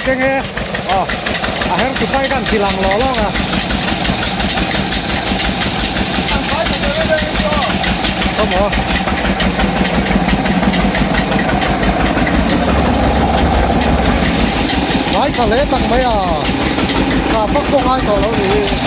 cái nghe hết chụp bayกันทีหลังรอล่องkhông hả lái cả lẽ tặng mấy cả bắc công ai có đâu thì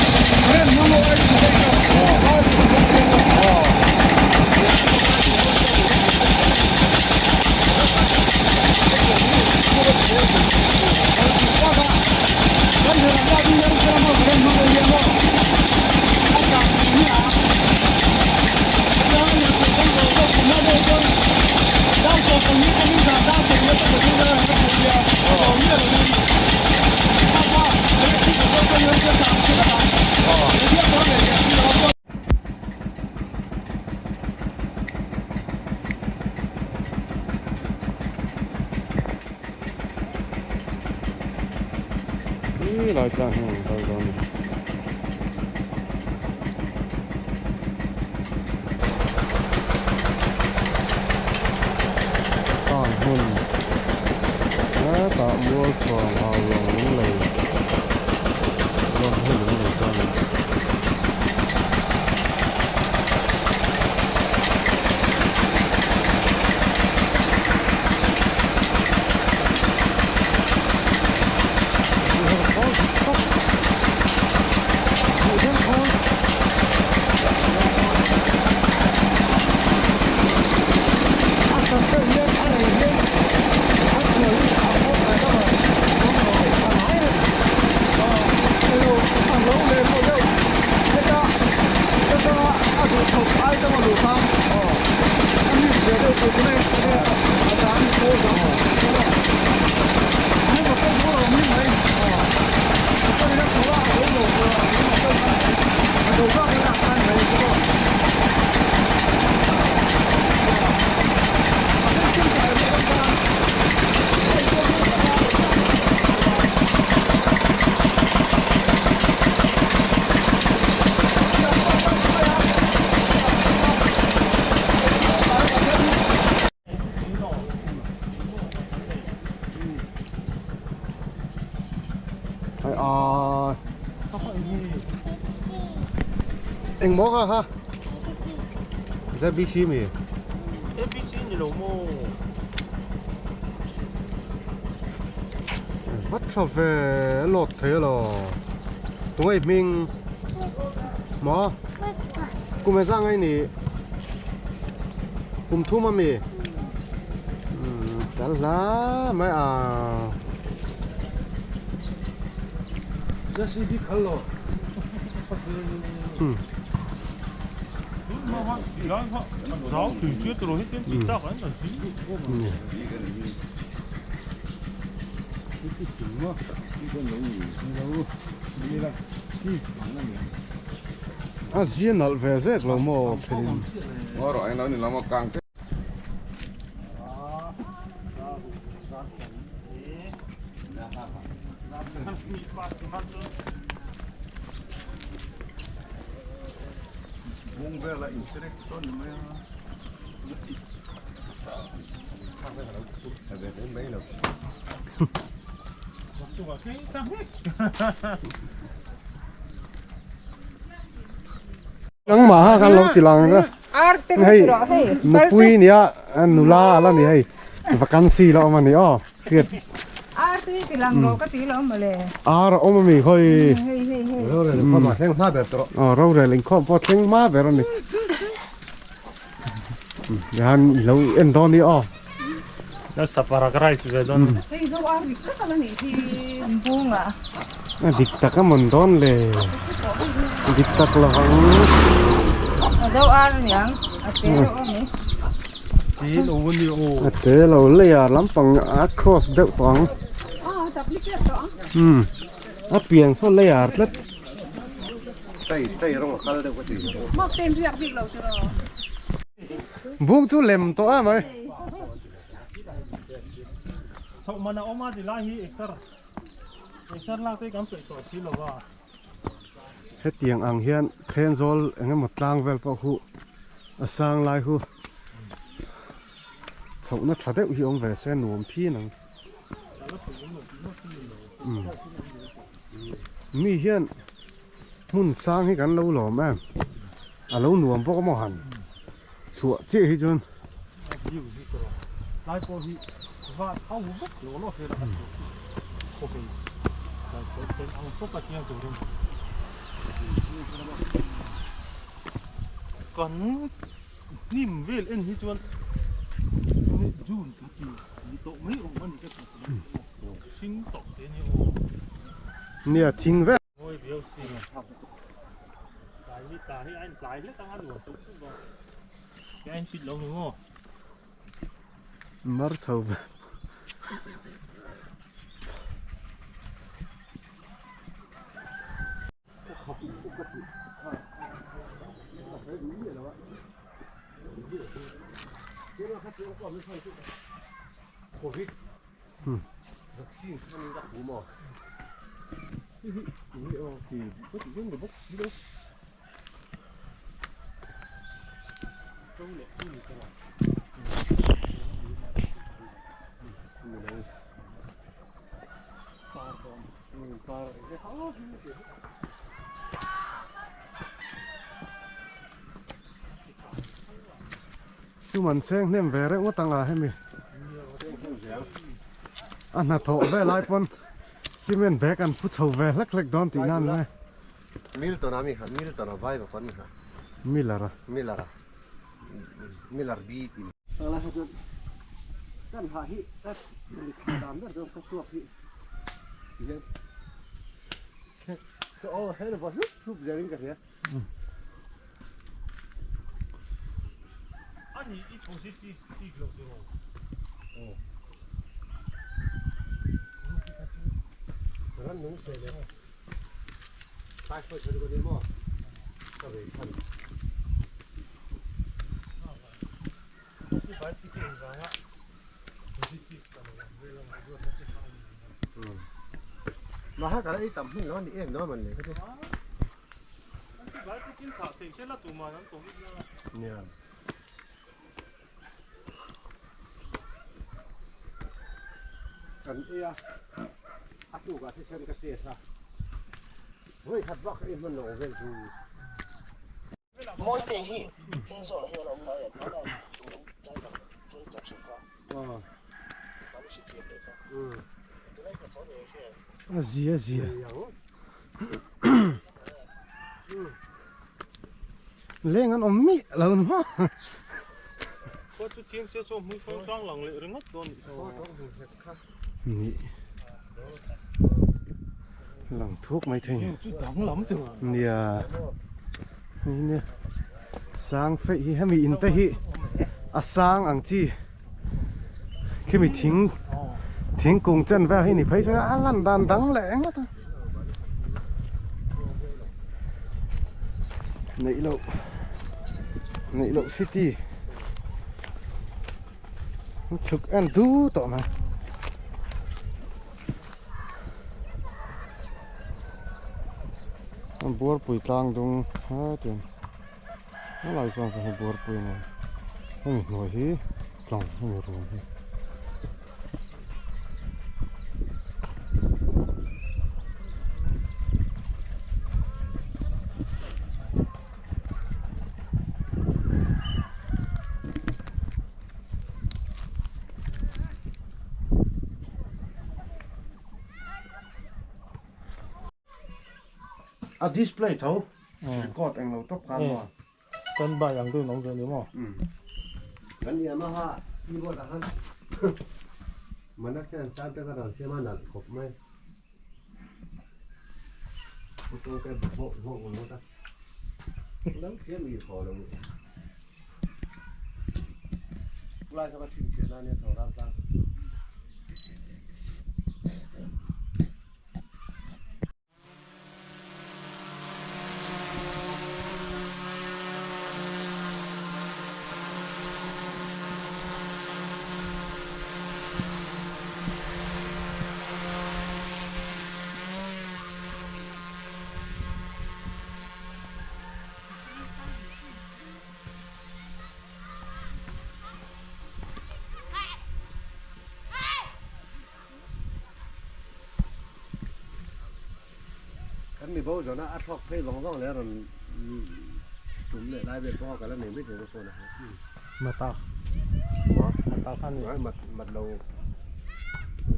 lại sang thôi rồi hôn đã tạo mua còn hào lòng những lời hơn những lời con anh móc ha ra BC mi BC ni lo mo vắt cho về lột thế rồi tụi ấy mình mỏ cùng với sang ấy nè cùng thu mà mi chả lá mấy ra đi khăn lo giáo từ trước rồi hết tiếng ta vẫn là gì riêng nợ về rất là mò phèn rồi anh nói thì nó mà càng Vung về lại những cái con này về đến mấy lần nắng mà kan lo tilang đó hay một pui nia nula ala ni hay vacancy lo mà ni kiệt tí tilang lo cái tí lo mà lệ ôm mình hơi rồi có mà xem sao đẹp rồi rồi rồi linh không có tiếng má về rồi nè han lâu en đó ni nó sắp vào cái gì vậy đó hey dâu ăn thì tất cả là này thì buông à dikta ka mondon le dikta la hang dâu ăn nhang atero ni tí lo ni o ate lo le ya lampang across de pang tập đi kia đó piang so le ya tlet tay rong khal được cái gì mọc tên riêng việc lâu chưa buk tu lem to a mai sau mà nó ôm thì lại hi extra lại tới cảm soi chi lo wa he tiang ang hian then zol enge motlang vel pa hu asang lai hu chau na thadeu hi ong ve se nuam phi nang มีเฮียนมุ่นสร้างให้กันเราหล่อแม่เราหน่วมพวกมหันชัวเจ๊ให้จน อยู่ที่ตัวลายโปรที่ว่าเขาหุ่นปุ๊บโหลเลยนะครับโอเคเป็นเอาปุ๊บกระเทียมตัวนึงก่อนนิ่มเวลเอ็นที่จวนจูนทุกทีมีโต๊ะไม่ออกมันก็ชิงตกเดี๋ยวนี้โอ้ เนี่ยทิ้งแวะ โอ้ยเดี๋ยวสิสายนี่ตาให้อันสายแล้วตั้งอันหัวตุ๊กตุ๊กแกอันชิดลงหนึ่งโอ้ มาร์ชาวแบบสู้มันเซ็งเนี่ยเวรว่าตั้งอะไรให้มีอันนั้นโถเวลไล่ปนซีเมนต์แบกอันฟุตเท่าเวเล็กๆดอนตีนั่นเลย Milton amiga, Milton vai con amiga. มีละระ Millara. Millar biitin. Täällä on tämän hahi, tässä liikaa merta, onko tuopi. Se on helppo, hup, ja rinkä siellä. 啊，你一重新第个时候，哦， Ran nung se le. Tai foi se ko demo. Ka ve kan. 一般这个地方啊，重新第个了，为了我说他这方面。Ma ha ka ai tam hin no ni em no man le ka de. 一般这警察停下来做嘛，人懂一个。 Yeah. Kan ia aku ga se sen ka te sa. Voi khat bak e man no vel tu. Mỗi ngày hi, hiện giờ là hiện là ngày nó là cái là cái tập sinh pháp, nó sẽ thiệt đấy pháp. Cái này cái thói này sẽ. Azia, azia. Lên ăn ôm mì lớn quá. Có chút tiếng sẽ cho mũi phong trang lằng lệ rừng ngất luôn. Nị. Lằng thuốc mấy thằng. Chút đắng lắm từ. Nè. Nè. Sang phê hi hay mi in tê hi. À sang ang chi. Khi mi thính cùng chân vào hi nị thấy cho á lăn đàn đắng lẽ ngất. Nị lộ city. Chụp ăn đu tọ mà. Bor pui tlang dung ha tiền. Nó lại xong phải bor pui này. Không ngồi hi, tlang không ngồi rồi hi. A display thau. Record ang lo tok kan mo. Tân bài yang tôi nóng rồi đúng không? Kan ia ma ha keyboard a han. Manak chan sa ta ka ran se ma na khop mai. Ko to ka bo mo ta. Lang se mi kho lo. Lai ka tin se na ne thau ra ta. mi bao giờ nó ăn phọc phê vòng vòng lẽ rồi chúng lại lại về po cả là mình biết được số này มาตามาตาท่านนี่ nói mặt đầu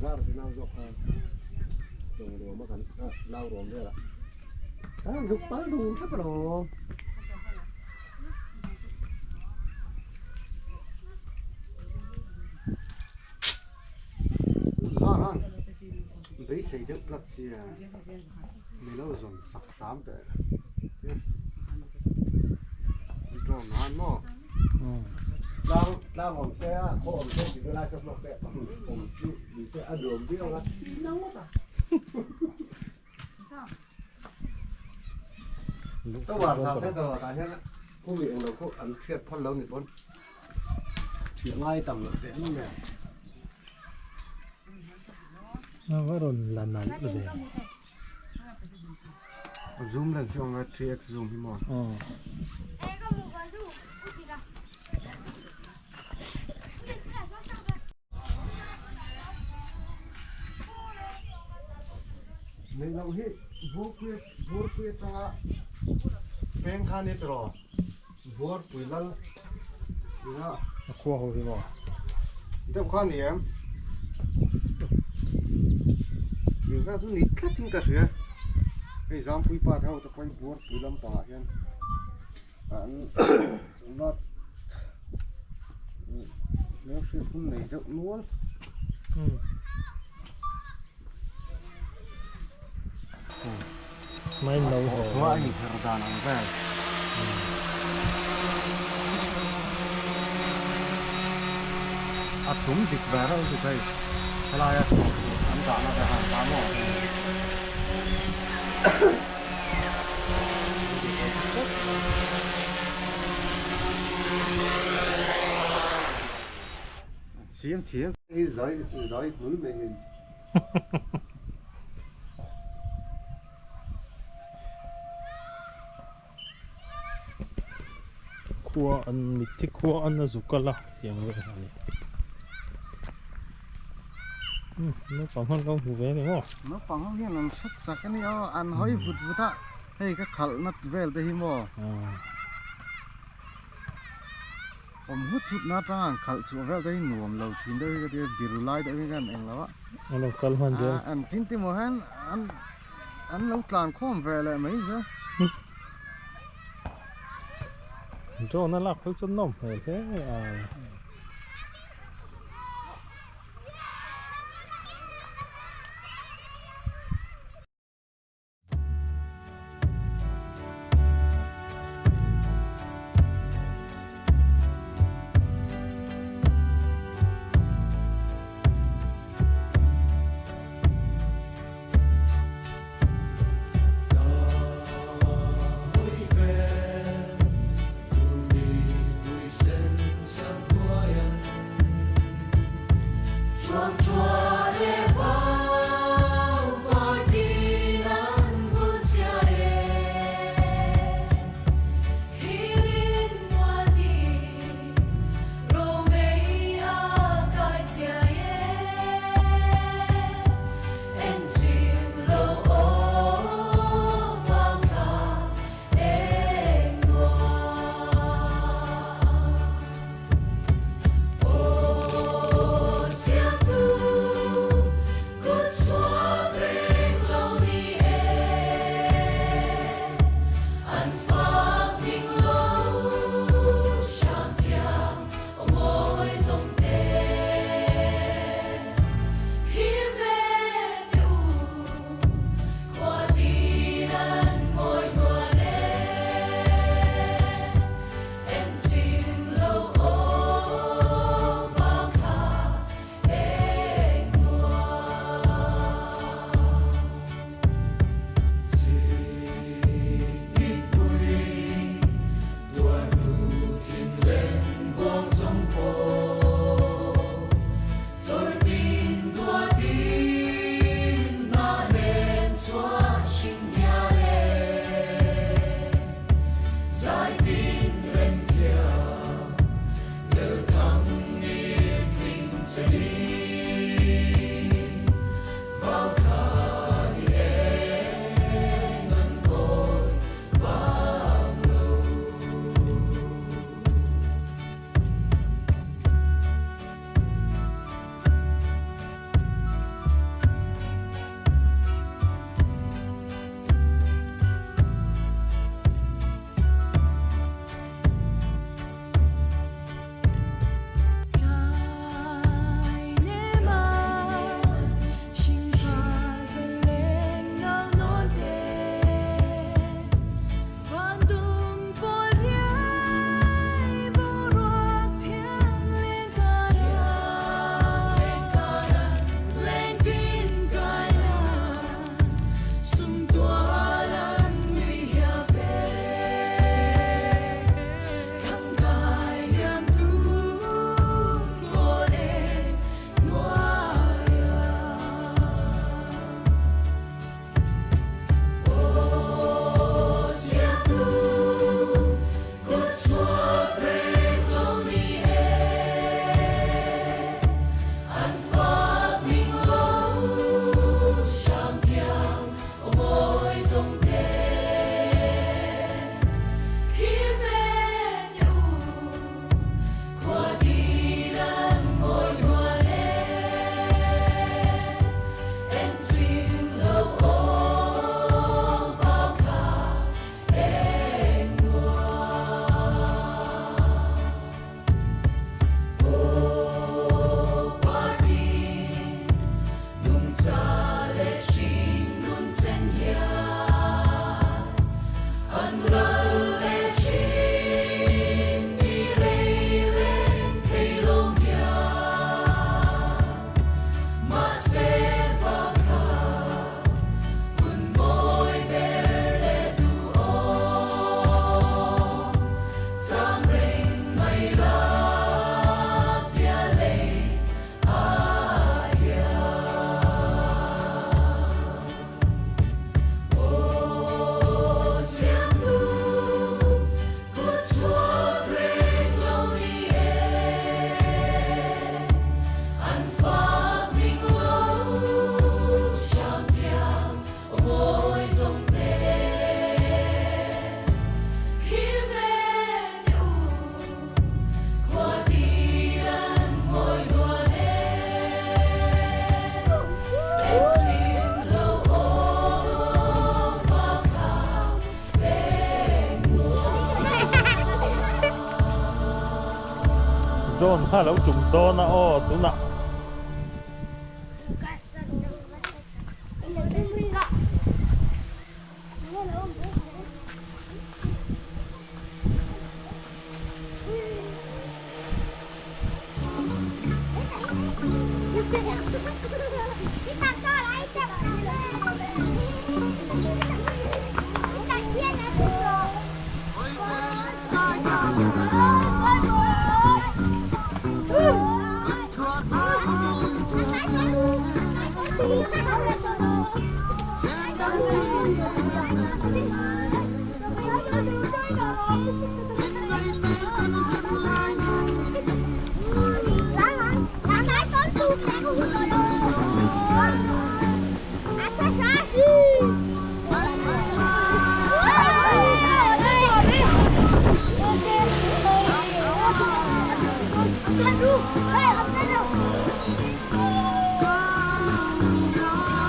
ra là cái nào dọc dùng đồ mà cần lau đồ đây là dục tới đồ thấp đồ ra hả đấy xây dựng rất là mình nó dùng sạch tám để cho nó ăn nó đang hòm xe có hòm xe thì nó lại trong nó đẹp hòm thì sẽ ăn đường biết không ạ các bạn sao thế nào tại thế không bị đâu có ăn thiệt thật lâu thì bốn chuyện ngay tầm lượng tiền như này ว่าโดนลานนั้นเลย zoom lên xong rồi 3x zoom thì mòn อ๋อ mình làm hết vô quyết cho bên khan hết rồi vô quỷ lăng đó ขั้วเขาพี่บอก trong khan thì em nhiều cái số nít khát chính cả thế cái giam phui pa thâu ta quay vô quỷ lăng pa hen anh nó nếu sự không này rộng luôn ไม่เราหอ ว่าอีกระดับนั้นแค่ถุงติดแบบเราสุดท้ายอะไรอ่ะอันต่างกันแต่ห่างตามหมดเสียง cái giấy núi mình ขั้วอันมิที่ขั้วอันนั้นสุกก็ละอย่างเงี้ยนี่นึกฝังห้องเราหูเว้ยนี่มั้ง nó phẳng không hiện là sắc sắc cái này ăn hơi vụt vụt á hay cái khẩu nó về tới him mò อ๋อ ผมพูดชุดน่าจ้างขลุ่มแววได้หน่วมเราทิ้งได้ก็เดี๋ยวบิรุไลได้กันเองแล้วอ่ะ เราคัลมันเจอ อันทิ้งที่หมอฮันอันเราตลานข้อมแววเลยไหมจ๊ะ โจ้น่ารักเขาจนนมเฮ้ย John hello chúng to na o tu na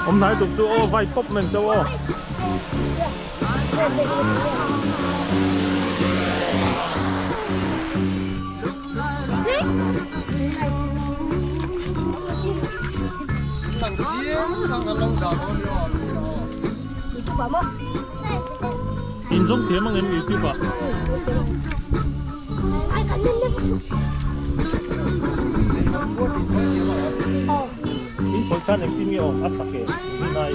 Ông nói tục tu ô vai pop mình đâu ô thằng chiến thằng lâu giờ thôi in giống thế mà em YouTube à in coi khăn em tin nghe ông asak cái này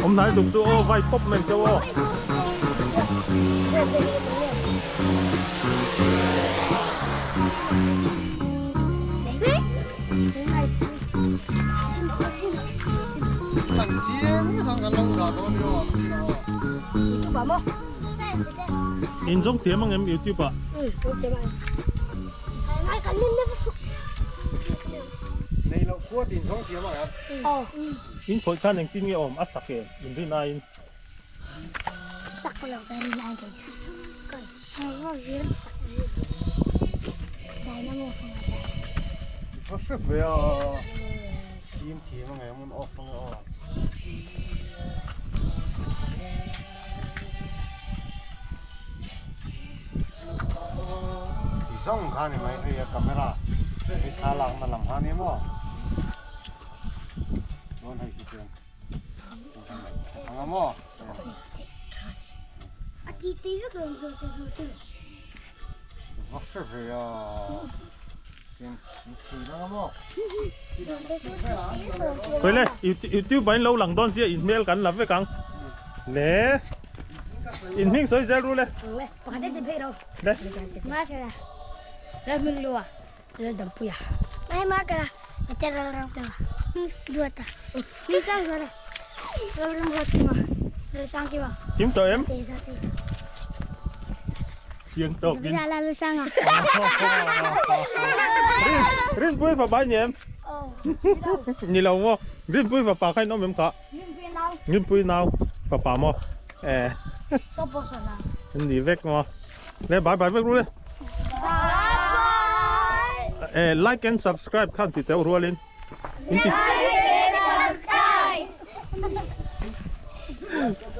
Ông nói tục tu ô vai pop mình đâu ô thằng chiến thằng lâu giờ thôi in giống thế mà em YouTube à này là cua tiền sống kiếm mà em in coi khăn em tin nghe ông asak cái in thế này nó sẽ về xiêm thì mà ngày muốn off không off thì xong khá này mày cái camera cái khá lặng mà làm hả nhỉ mà chọn hay cái chuyện thằng mà nó sẽ về coi lên YouTube bạn lâu lằng đón xe email cắn làm với căng nè in hình soi ra luôn lên đấy kiếm tụi em tiếng tàu kín rin bui và bãi nhỉ em nhìn lâu không rin bui và bà khai nó mềm cả rin bui nào và bà mò đi vét mà để bãi bãi vét luôn like and subscribe khăn thì tao rùa lên Like and subscribe.